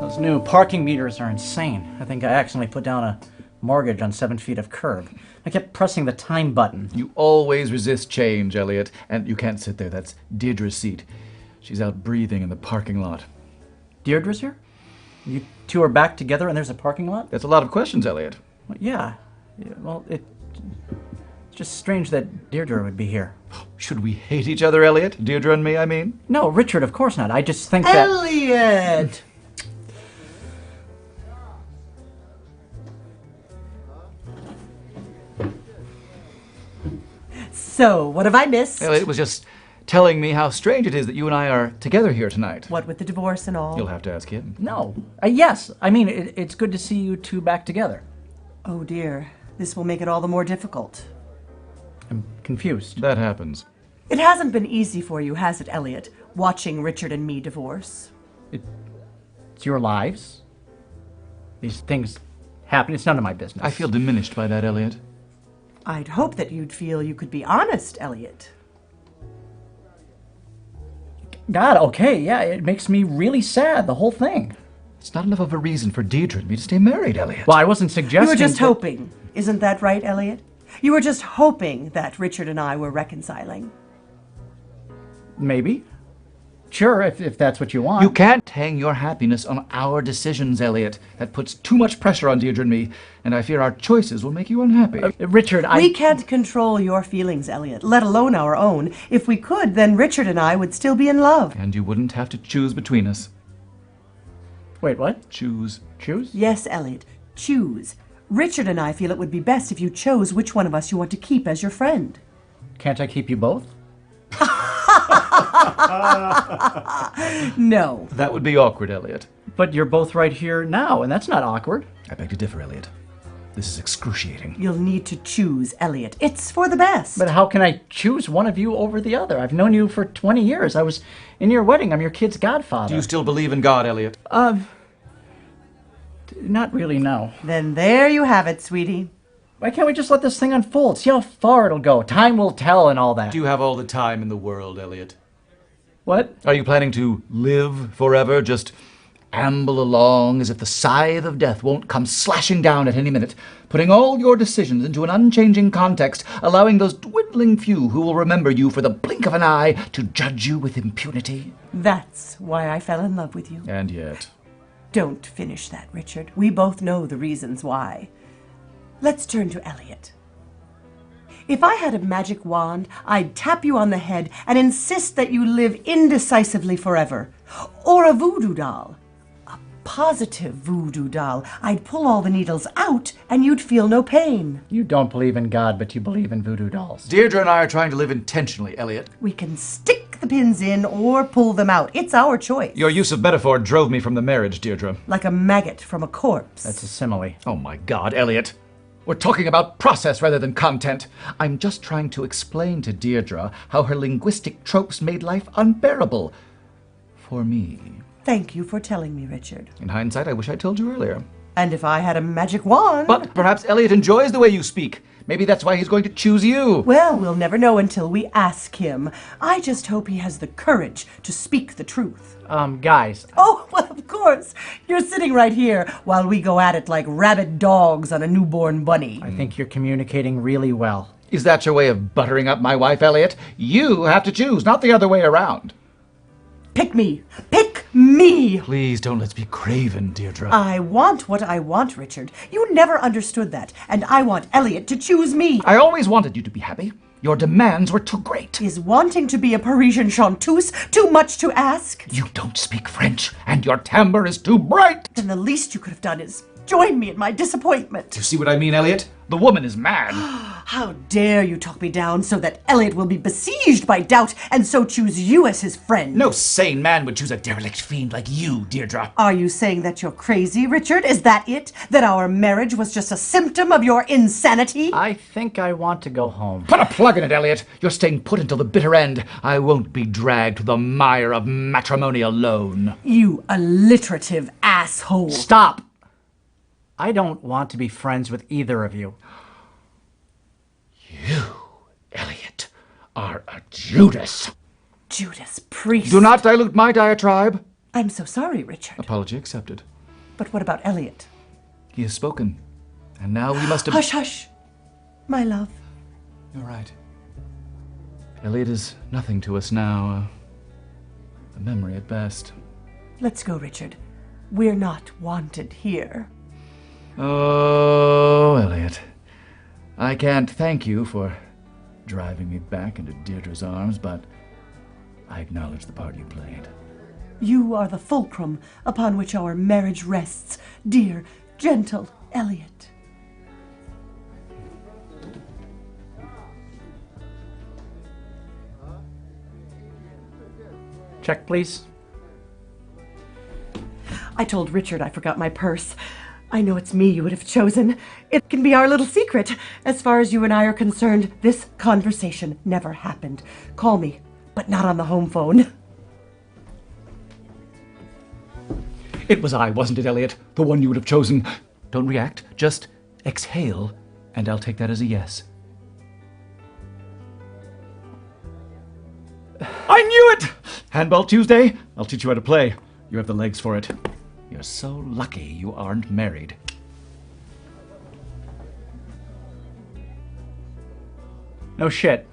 Those new parking meters are insane. I think I accidentally put down a mortgage on 7 feet of curb. I kept pressing the time button. You always resist change, Elliot. And you can't sit there. That's Deirdre's seat. She's out breathing in the parking lot. Deirdre's here? You two are back together and there's a parking lot? That's a lot of questions, Elliot. Well, yeah. Well, it's just strange that Deirdre would be here. Should we hate each other, Elliot? Deirdre and me, I mean? No, Richard, of course not. I just think that... Elliot! So, what have I missed? Elliot was just telling me how strange it is that you and I are together here tonight. What with the divorce and all? You'll have to ask him. No. Yes. I mean, it's good to see you two back together. Oh dear, this will make it all the more difficult. I'm confused. That happens. It hasn't been easy for you, has it, Elliot, watching Richard and me divorce? It's your lives. These things happen. It's none of my business. I feel diminished by that, Elliot. I'd hope that you'd feel you could be honest, Elliot. God, okay, yeah, it makes me really sad, the whole thing. It's not enough of a reason for Deirdre and me to stay married, Elliot. Well, I wasn't suggesting... You were just hoping. Isn't that right, Elliot? You were just hoping that Richard and I were reconciling. Maybe. Sure, if that's what you want. You can't hang your happiness on our decisions, Elliot. That puts too much pressure on Deirdre and me, and I fear our choices will make you unhappy. Richard, We can't control your feelings, Elliot, let alone our own. If we could, then Richard and I would still be in love. And you wouldn't have to choose between us. Wait, what? Choose. Choose? Yes, Elliot, choose. Richard and I feel it would be best if you chose which one of us you want to keep as your friend. Can't I keep you both? No. That would be awkward, Elliot. But you're both right here now, and that's not awkward. I beg to differ, Elliot. This is excruciating. You'll need to choose, Elliot. It's for the best. But how can I choose one of you over the other? I've known you for 20 years. I was in your wedding. I'm your kid's godfather. Do you still believe in God, Elliot? Not really, no. Then there you have it, sweetie. Why can't we just let this thing unfold? See how far it'll go. Time will tell and all that. Do you have all the time in the world, Elliot? What? Are you planning to live forever? Just amble along as if the scythe of death won't come slashing down at any minute, putting all your decisions into an unchanging context, allowing those dwindling few who will remember you for the blink of an eye to judge you with impunity? That's why I fell in love with you. And yet... Don't finish that, Richard. We both know the reasons why. Let's turn to Elliot. If I had a magic wand, I'd tap you on the head and insist that you live indecisively forever. Or a voodoo doll. A positive voodoo doll. I'd pull all the needles out and you'd feel no pain. You don't believe in God, but you believe in voodoo dolls. Deirdre and I are trying to live intentionally, Elliot. We can stick the pins in or pull them out. It's our choice. Your use of metaphor drove me from the marriage, Deirdre. Like a maggot from a corpse. That's a simile. Oh my God, Elliot. We're talking about process rather than content. I'm just trying to explain to Deirdre how her linguistic tropes made life unbearable. For me. Thank you for telling me, Richard. In hindsight, I wish I told you earlier. And if I had a magic wand... But perhaps Elliot enjoys the way you speak. Maybe that's why he's going to choose you. Well, we'll never know until we ask him. I just hope he has the courage to speak the truth. Guys. Oh, well, of course. You're sitting right here while we go at it like rabid dogs on a newborn bunny. I think you're communicating really well. Is that your way of buttering up my wife, Elliot? You have to choose, not the other way around. Pick me. Pick me. Please don't let's be craven, Deirdre. I want what I want, Richard. You never understood that. And I want Elliot to choose me. I always wanted you to be happy. Your demands were too great. Is wanting to be a Parisian chanteuse too much to ask? You don't speak French, and your timbre is too bright. Then the least you could have done is join me in my disappointment. You see what I mean, Elliot? The woman is mad. How dare you talk me down so that Elliot will be besieged by doubt and so choose you as his friend? No sane man would choose a derelict fiend like you, Deirdre. Are you saying that you're crazy, Richard? Is that it? That our marriage was just a symptom of your insanity? I think I want to go home. Put a plug in it, Elliot. You're staying put until the bitter end. I won't be dragged to the mire of matrimony alone. You alliterative asshole. Stop! I don't want to be friends with either of you. You, Elliot, are a Judas. Judas Priest. Do not dilute my diatribe. I'm so sorry, Richard. Apology accepted. But what about Elliot? He has spoken, and now we must... Hush, hush, my love. You're right. Elliot is nothing to us now. A memory at best. Let's go, Richard. We're not wanted here. Oh, Elliot. I can't thank you for driving me back into Deirdre's arms, but I acknowledge the part you played. You are the fulcrum upon which our marriage rests, dear, gentle Elliot. Check, please. I told Richard I forgot my purse. I know it's me you would have chosen. It can be our little secret. As far as you and I are concerned, this conversation never happened. Call me, but not on the home phone. It was I, wasn't it, Elliot? The one you would have chosen. Don't react. Just exhale, and I'll take that as a yes. I knew it! Handball Tuesday? I'll teach you how to play. You have the legs for it. You're so lucky you aren't married. No shit.